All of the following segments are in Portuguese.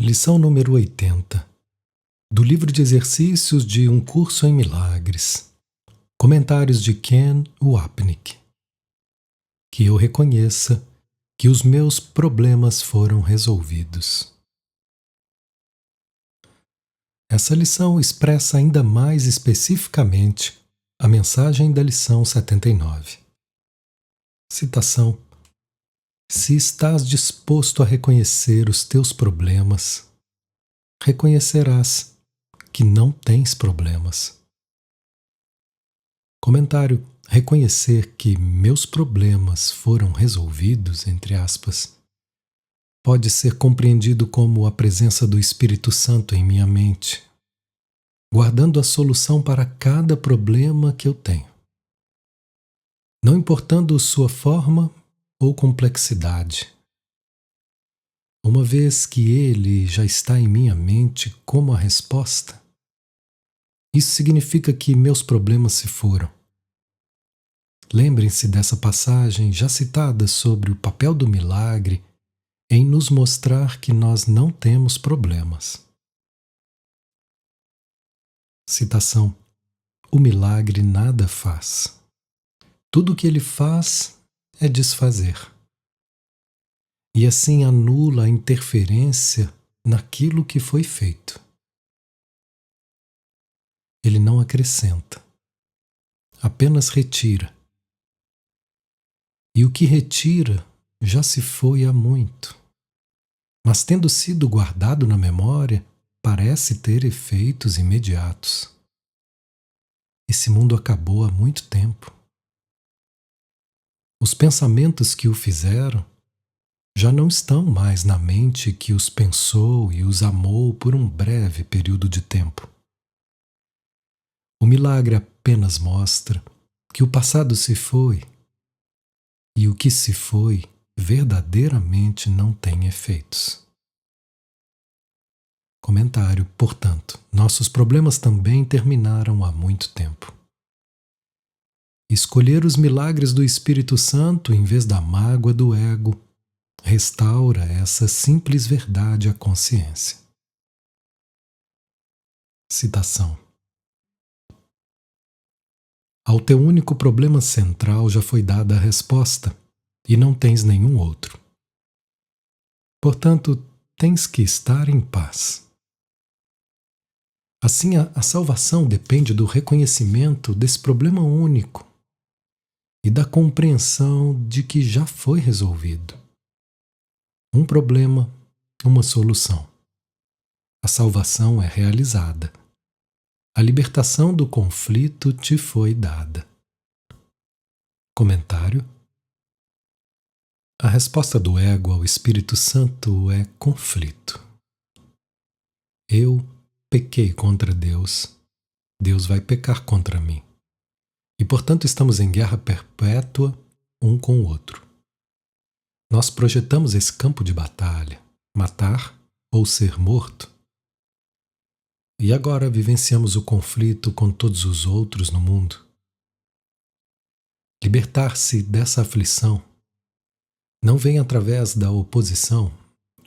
Lição número 80, do livro de exercícios de Um Curso em Milagres. Comentários de Ken Wapnick. Que eu reconheça que os meus problemas foram resolvidos. Essa lição expressa ainda mais especificamente a mensagem da lição 79. Citação: Se estás disposto a reconhecer os teus problemas, reconhecerás que não tens problemas. Comentário: reconhecer que meus problemas foram resolvidos, entre aspas, pode ser compreendido como a presença do Espírito Santo em minha mente, guardando a solução para cada problema que eu tenho, não importando sua forma ou complexidade. Uma vez que ele já está em minha mente como a resposta, isso significa que meus problemas se foram. Lembrem-se dessa passagem já citada sobre o papel do milagre em nos mostrar que nós não temos problemas. Citação: o milagre nada faz. Tudo o que ele faz é desfazer. E assim anula a interferência naquilo que foi feito. Ele não acrescenta, apenas retira. E o que retira já se foi há muito, mas tendo sido guardado na memória, parece ter efeitos imediatos. Esse mundo acabou há muito tempo. Os pensamentos que o fizeram já não estão mais na mente que os pensou e os amou por um breve período de tempo. O milagre apenas mostra que o passado se foi, e o que se foi verdadeiramente não tem efeitos. Comentário: portanto, nossos problemas também terminaram há muito tempo. Escolher os milagres do Espírito Santo em vez da mágoa do ego restaura essa simples verdade à consciência. Citação: ao teu único problema central já foi dada a resposta, e não tens nenhum outro. Portanto, tens que estar em paz. Assim, a salvação depende do reconhecimento desse problema único e da compreensão de que já foi resolvido. Um problema, uma solução. A salvação é realizada. A libertação do conflito te foi dada. Comentário: a resposta do ego ao Espírito Santo é conflito. Eu pequei contra Deus, Deus vai pecar contra mim. E, portanto, estamos em guerra perpétua um com o outro. Nós projetamos esse campo de batalha, matar ou ser morto. E agora vivenciamos o conflito com todos os outros no mundo. Libertar-se dessa aflição não vem através da oposição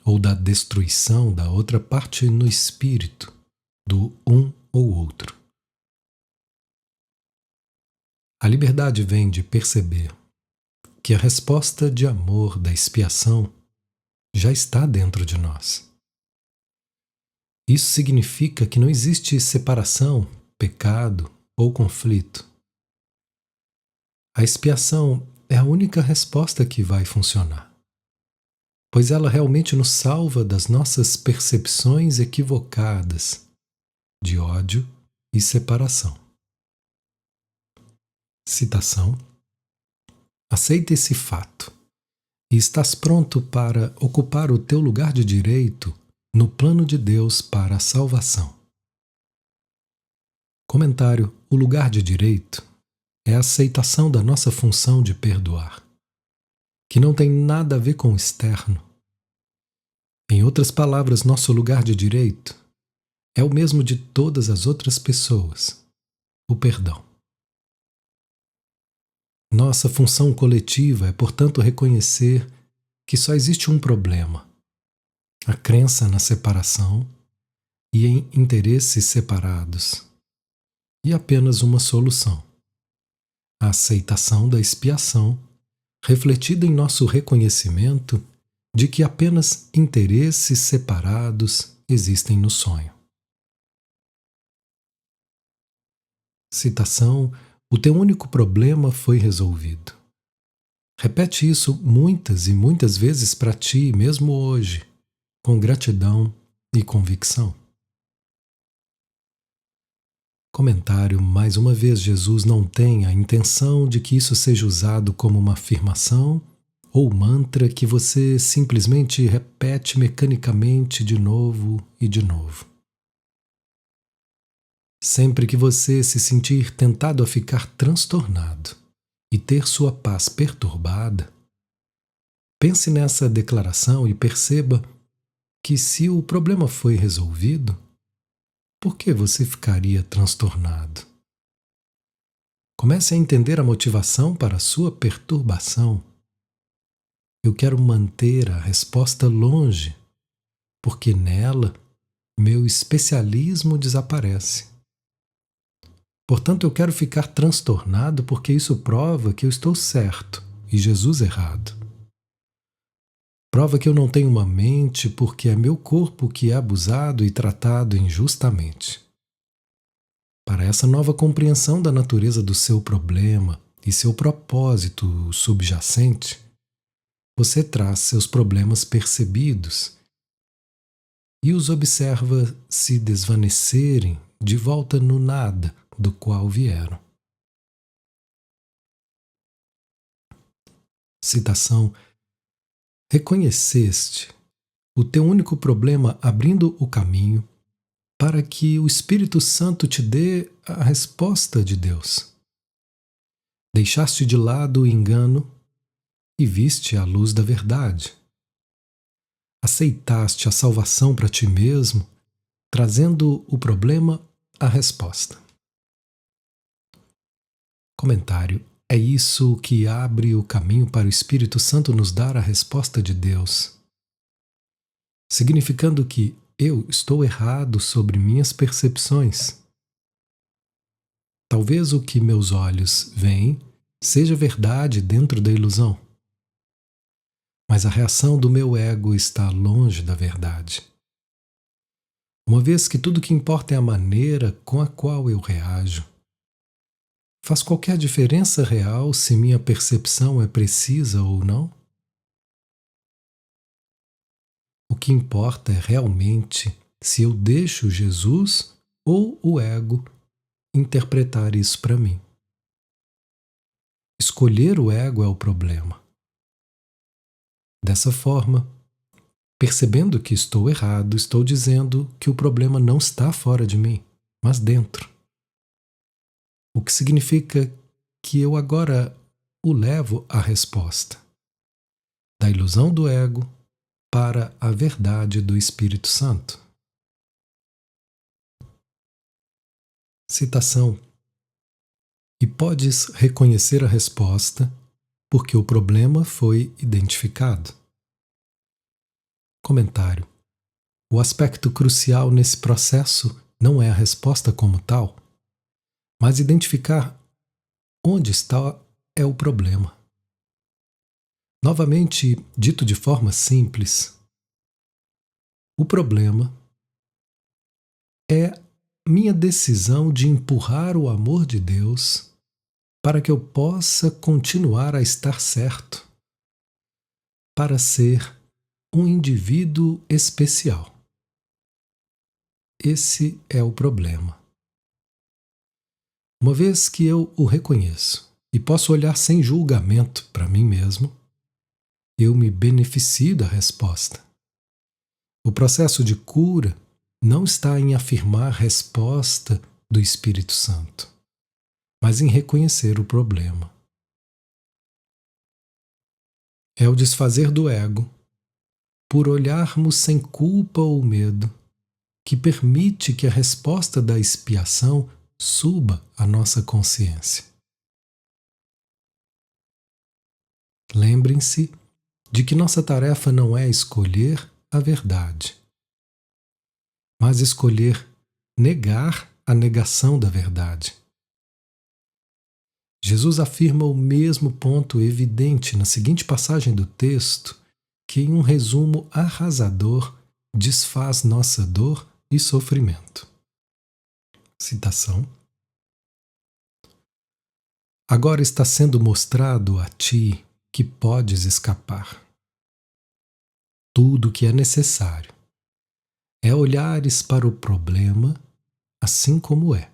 ou da destruição da outra parte no espírito, do um ou outro. A liberdade vem de perceber que a resposta de amor da expiação já está dentro de nós. Isso significa que não existe separação, pecado ou conflito. A expiação é a única resposta que vai funcionar, pois ela realmente nos salva das nossas percepções equivocadas de ódio e separação. Citação: aceita esse fato e estás pronto para ocupar o teu lugar de direito no plano de Deus para a salvação. Comentário: o lugar de direito é a aceitação da nossa função de perdoar, que não tem nada a ver com o externo. Em outras palavras, nosso lugar de direito é o mesmo de todas as outras pessoas: o perdão. Nossa função coletiva é, portanto, reconhecer que só existe um problema, a crença na separação e em interesses separados, e apenas uma solução: a aceitação da expiação, refletida em nosso reconhecimento de que apenas interesses separados existem no sonho. Citação: o teu único problema foi resolvido. Repete isso muitas e muitas vezes para ti, mesmo hoje, com gratidão e convicção. Comentário: mais uma vez, Jesus não tem a intenção de que isso seja usado como uma afirmação ou mantra que você simplesmente repete mecanicamente de novo e de novo. Sempre que você se sentir tentado a ficar transtornado e ter sua paz perturbada, pense nessa declaração e perceba que, se o problema foi resolvido, por que você ficaria transtornado? Comece a entender a motivação para a sua perturbação. Eu quero manter a resposta longe, porque nela meu especialismo desaparece. Portanto, eu quero ficar transtornado porque isso prova que eu estou certo e Jesus errado. Prova que eu não tenho uma mente porque é meu corpo que é abusado e tratado injustamente. Para essa nova compreensão da natureza do seu problema e seu propósito subjacente, você traz seus problemas percebidos e os observa se desvanecerem de volta no nada do qual vieram. Citação: reconheceste o teu único problema abrindo o caminho para que o Espírito Santo te dê a resposta de Deus. Deixaste de lado o engano e viste a luz da verdade. Aceitaste a salvação para ti mesmo, trazendo o problema à resposta. Comentário: é isso que abre o caminho para o Espírito Santo nos dar a resposta de Deus, significando que eu estou errado sobre minhas percepções. Talvez o que meus olhos veem seja verdade dentro da ilusão, mas a reação do meu ego está longe da verdade. Uma vez que tudo que importa é a maneira com a qual eu reajo, faz qualquer diferença real se minha percepção é precisa ou não? O que importa é realmente se eu deixo Jesus ou o ego interpretar isso para mim. Escolher o ego é o problema. Dessa forma, percebendo que estou errado, estou dizendo que o problema não está fora de mim, mas dentro. O que significa que eu agora o levo à resposta da ilusão do ego para a verdade do Espírito Santo. Citação: e podes reconhecer a resposta porque o problema foi identificado. Comentário: o aspecto crucial nesse processo não é a resposta como tal, mas identificar onde está é o problema. Novamente, dito de forma simples, o problema é minha decisão de empurrar o amor de Deus para que eu possa continuar a estar certo, para ser um indivíduo especial. Esse é o problema. Uma vez que eu o reconheço e posso olhar sem julgamento para mim mesmo, eu me beneficio da resposta. O processo de cura não está em afirmar a resposta do Espírito Santo, mas em reconhecer o problema. É o desfazer do ego, por olharmos sem culpa ou medo, que permite que a resposta da expiação suba à nossa consciência. Lembrem-se de que nossa tarefa não é escolher a verdade, mas escolher negar a negação da verdade. Jesus afirma o mesmo ponto evidente na seguinte passagem do texto, que em um resumo arrasador desfaz nossa dor e sofrimento. Citação: agora está sendo mostrado a ti que podes escapar. Tudo o que é necessário é olhares para o problema assim como é,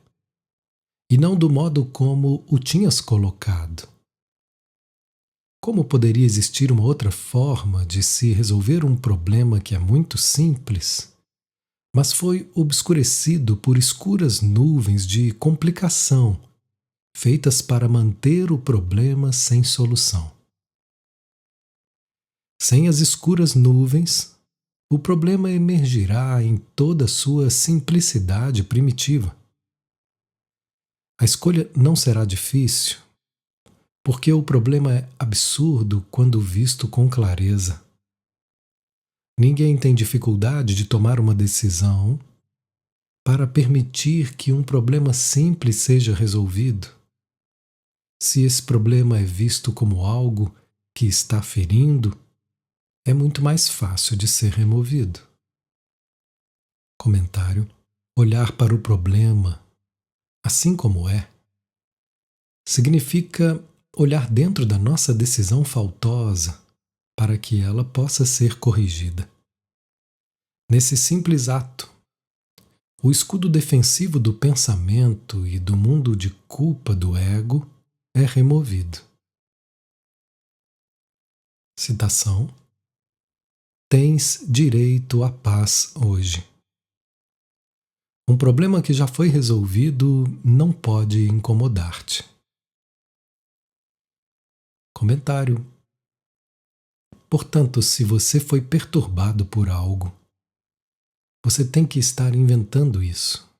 e não do modo como o tinhas colocado. Como poderia existir uma outra forma de se resolver um problema que é muito simples, mas foi obscurecido por escuras nuvens de complicação, feitas para manter o problema sem solução? Sem as escuras nuvens, o problema emergirá em toda a sua simplicidade primitiva. A escolha não será difícil, porque o problema é absurdo quando visto com clareza. Ninguém tem dificuldade de tomar uma decisão para permitir que um problema simples seja resolvido, se esse problema é visto como algo que está ferindo. É muito mais fácil de ser removido. Comentário: olhar para o problema assim como é significa olhar dentro da nossa decisão faltosa para que ela possa ser corrigida. Nesse simples ato, o escudo defensivo do pensamento e do mundo de culpa do ego é removido. Citação: tens direito à paz hoje. Um problema que já foi resolvido não pode incomodar-te. Comentário: portanto, se você foi perturbado por algo, você tem que estar inventando isso,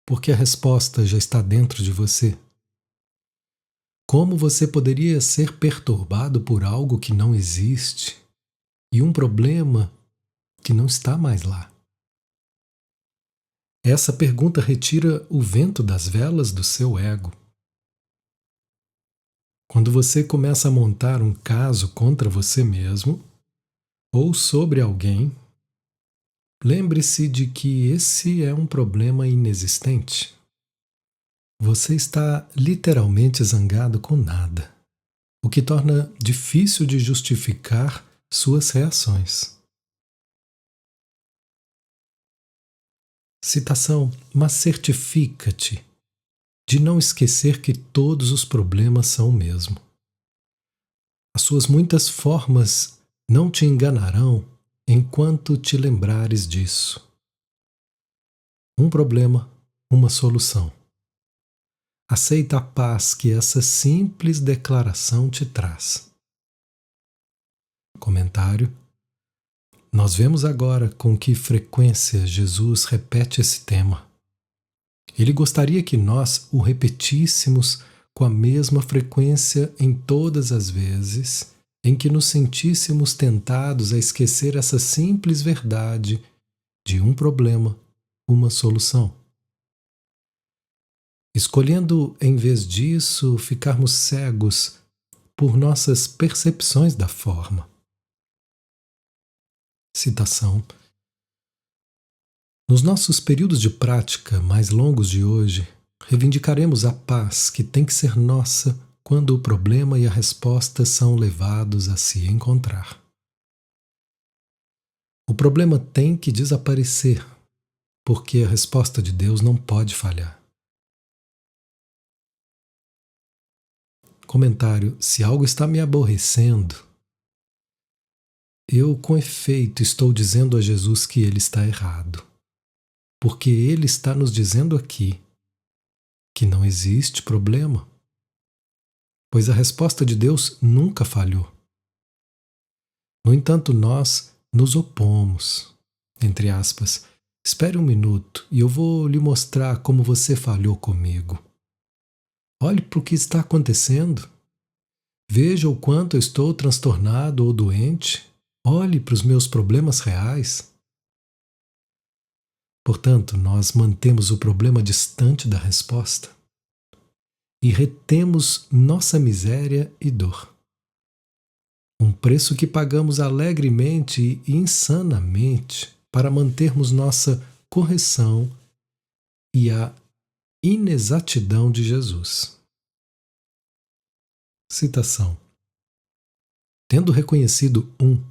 porque a resposta já está dentro de você. Como você poderia ser perturbado por algo que não existe e um problema que não está mais lá? Essa pergunta retira o vento das velas do seu ego. Quando você começa a montar um caso contra você mesmo ou sobre alguém, lembre-se de que esse é um problema inexistente. Você está literalmente zangado com nada, o que torna difícil de justificar suas reações. Citação: mas certifica-te de não esquecer que todos os problemas são o mesmo. As suas muitas formas não te enganarão enquanto te lembrares disso. Um problema, uma solução. Aceita a paz que essa simples declaração te traz. Comentário: nós vemos agora com que frequência Jesus repete esse tema. Ele gostaria que nós o repetíssemos com a mesma frequência em todas as vezes em que nos sentíssemos tentados a esquecer essa simples verdade de um problema, uma solução. Escolhendo, em vez disso, ficarmos cegos por nossas percepções da forma. Citação: nos nossos períodos de prática mais longos de hoje, reivindicaremos a paz que tem que ser nossa quando o problema e a resposta são levados a se encontrar. O problema tem que desaparecer, porque a resposta de Deus não pode falhar. Comentário: se algo está me aborrecendo, eu com efeito estou dizendo a Jesus que ele está errado, porque ele está nos dizendo aqui que não existe problema, pois a resposta de Deus nunca falhou. No entanto, nós nos opomos, entre aspas. Espere um minuto e eu vou lhe mostrar como você falhou comigo. Olhe para o que está acontecendo. Veja o quanto eu estou transtornado ou doente. Olhe para os meus problemas reais. Portanto, nós mantemos o problema distante da resposta e retemos nossa miséria e dor. Um preço que pagamos alegremente e insanamente para mantermos nossa correção e a inexatidão de Jesus. Citação: tendo reconhecido um,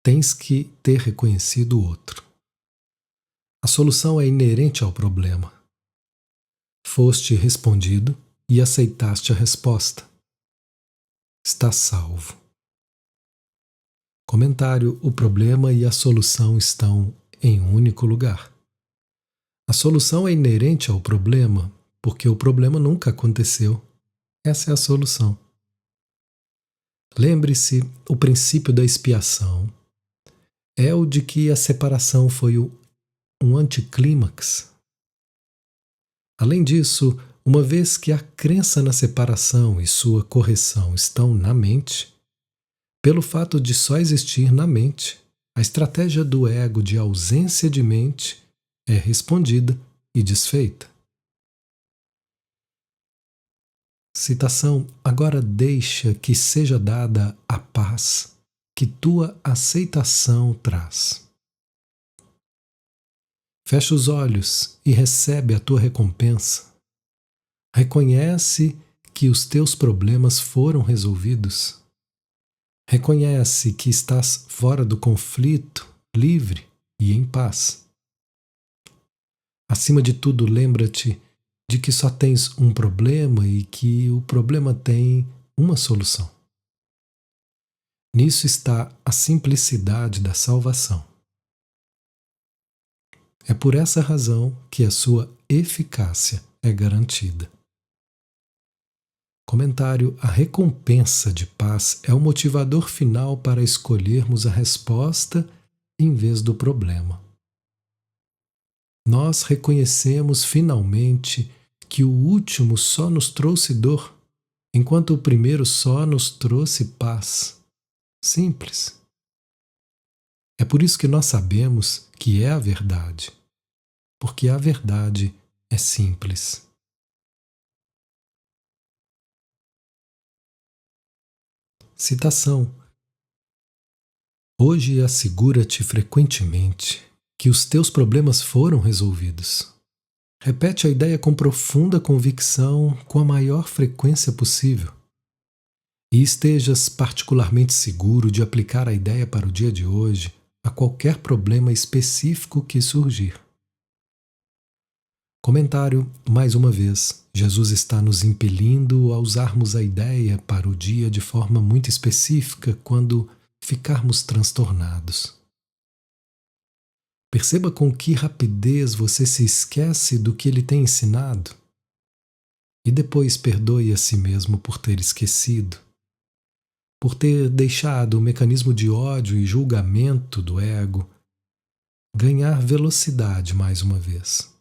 tens que ter reconhecido o outro. A solução é inerente ao problema. Foste respondido e aceitaste a resposta. Está salvo. Comentário: o problema e a solução estão em um único lugar. A solução é inerente ao problema porque o problema nunca aconteceu. Essa é a solução. Lembre-se, o princípio da expiação é o de que a separação foi um anticlímax. Além disso, uma vez que a crença na separação e sua correção estão na mente, pelo fato de só existir na mente, a estratégia do ego de ausência de mente é respondida e desfeita. Citação: agora deixa que seja dada a paz que tua aceitação traz. Fecha os olhos e recebe a tua recompensa. Reconhece que os teus problemas foram resolvidos. Reconhece que estás fora do conflito, livre e em paz. Acima de tudo, lembra-te de que só tens um problema e que o problema tem uma solução. Nisso está a simplicidade da salvação. É por essa razão que a sua eficácia é garantida. Comentário: a recompensa de paz é o motivador final para escolhermos a resposta em vez do problema. Nós reconhecemos finalmente que o último só nos trouxe dor, enquanto o primeiro só nos trouxe paz. Simples. É por isso que nós sabemos que é a verdade, porque a verdade é simples. Citação: hoje assegura-te frequentemente que os teus problemas foram resolvidos. Repete a ideia com profunda convicção, com a maior frequência possível. E estejas particularmente seguro de aplicar a ideia para o dia de hoje a qualquer problema específico que surgir. Comentário: mais uma vez, Jesus está nos impelindo a usarmos a ideia para o dia de forma muito específica quando ficarmos transtornados. Perceba com que rapidez você se esquece do que ele tem ensinado e depois perdoe a si mesmo por ter esquecido, por ter deixado o mecanismo de ódio e julgamento do ego ganhar velocidade mais uma vez.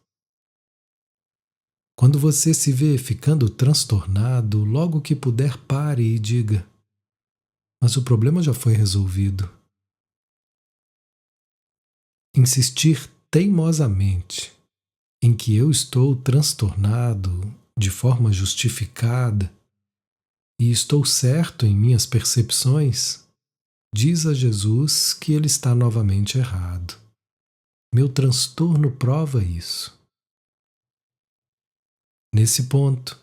Quando você se vê ficando transtornado, logo que puder pare e diga: mas o problema já foi resolvido. Insistir teimosamente em que eu estou transtornado de forma justificada e estou certo em minhas percepções, diz a Jesus que ele está novamente errado. Meu transtorno prova isso. Nesse ponto,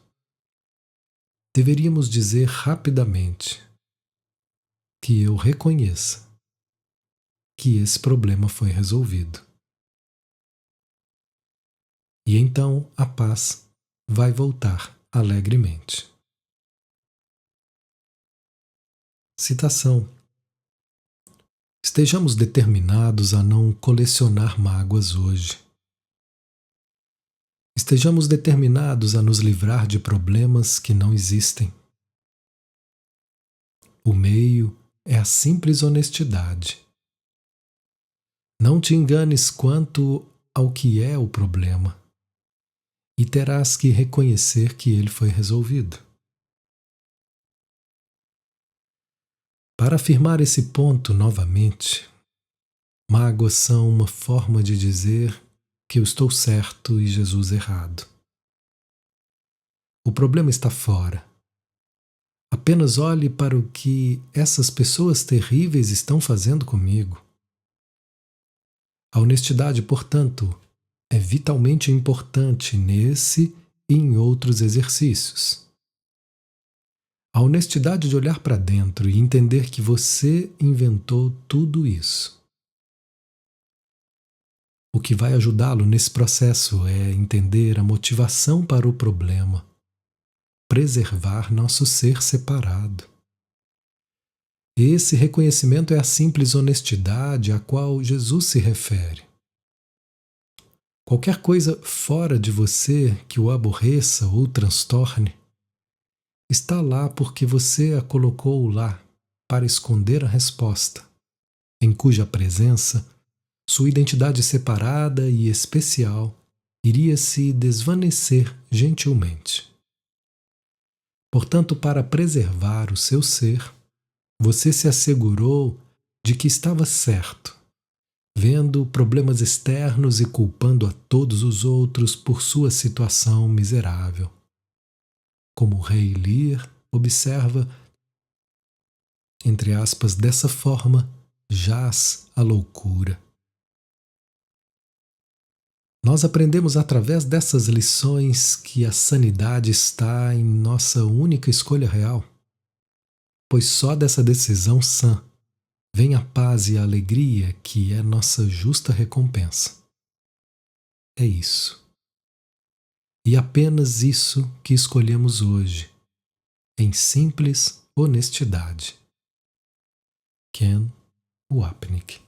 deveríamos dizer rapidamente que eu reconheça que esse problema foi resolvido. E então a paz vai voltar alegremente. Citação: estejamos determinados a não colecionar mágoas hoje. Estejamos determinados a nos livrar de problemas que não existem. O meio é a simples honestidade. Não te enganes quanto ao que é o problema, e terás que reconhecer que ele foi resolvido. Para afirmar esse ponto novamente, mágoas são uma forma de dizer que eu estou certo e Jesus errado. O problema está fora. Apenas olhe para o que essas pessoas terríveis estão fazendo comigo. A honestidade, portanto, é vitalmente importante nesse e em outros exercícios. A honestidade de olhar para dentro e entender que você inventou tudo isso. O que vai ajudá-lo nesse processo é entender a motivação para o problema, preservar nosso ser separado. Esse reconhecimento é a simples honestidade a qual Jesus se refere. Qualquer coisa fora de você que o aborreça ou transtorne, está lá porque você a colocou lá para esconder a resposta, em cuja presença sua identidade separada e especial iria se desvanecer gentilmente. Portanto, para preservar o seu ser, você se assegurou de que estava certo, vendo problemas externos e culpando a todos os outros por sua situação miserável. Como o rei Lear observa, entre aspas, dessa forma, jaz a loucura. Nós aprendemos através dessas lições que a sanidade está em nossa única escolha real, pois só dessa decisão sã vem a paz e a alegria que é nossa justa recompensa. É isso. E apenas isso que escolhemos hoje, em simples honestidade. Ken Wapnick.